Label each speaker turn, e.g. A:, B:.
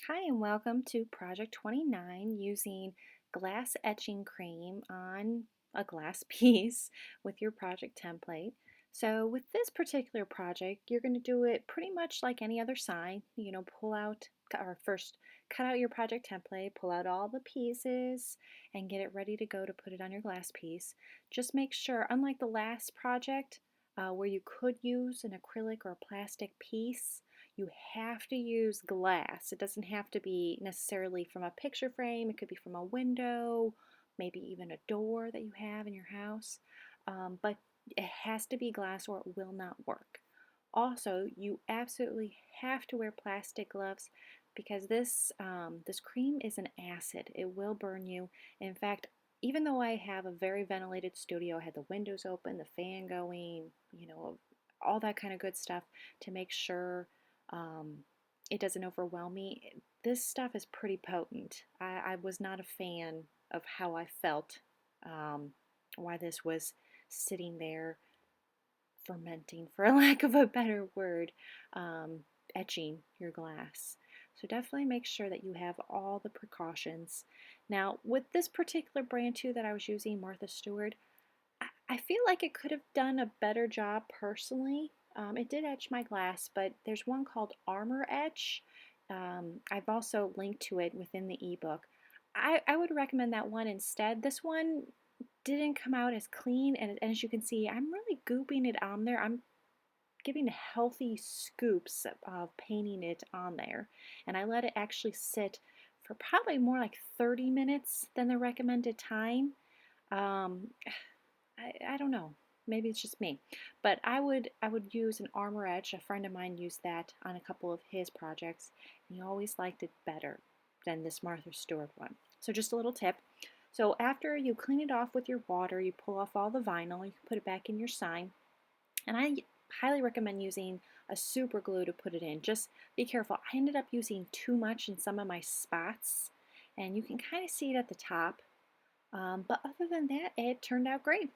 A: Hi and welcome to Project 29 using glass etching cream on a glass piece with your project template. So with this particular project, you're going to do it pretty much like any other sign. Pull out or first cut out your project template, pull out all the pieces and get it ready to go to put it on your glass piece. Just make sure, unlike the last project where you could use an acrylic or a plastic piece, you have to use glass. It doesn't have to be necessarily from a picture frame. It could be from a window, maybe even a door that you have in your house. But it has to be glass or it will not work. Also, you absolutely have to wear plastic gloves because this cream is an acid. It will burn you. In fact, even though I have a very ventilated studio, I had the windows open, the fan going, all that kind of good stuff to make sure um, it doesn't overwhelm me. This stuff is pretty potent. I was not a fan of how I felt, why this was sitting there fermenting, for a lack of a better word, um, etching your glass. So definitely make sure that you have all the precautions. Now, with this particular brand too that I was using, Martha Stewart, I feel like it could have done a better job personally. It did etch my glass, but there's one called Armor Etch. I've also linked to it within the ebook. I would recommend that one instead. This one didn't come out as clean, and as you can see, I'm really gooping it on there. I'm giving healthy scoops of painting it on there, and I let it actually sit for probably more like 30 minutes than the recommended time. Um, I don't know. Maybe it's just me. But I would use an Armor Edge. A friend of mine used that on a couple of his projects, and he always liked it better than this Martha Stewart one. So just a little tip. So after you clean it off with your water, you pull off all the vinyl, you can put it back in your sign. And I highly recommend using a super glue to put it in. Just be careful. I ended up using too much in some of my spots, and you can kind of see it at the top. But other than that, it turned out great.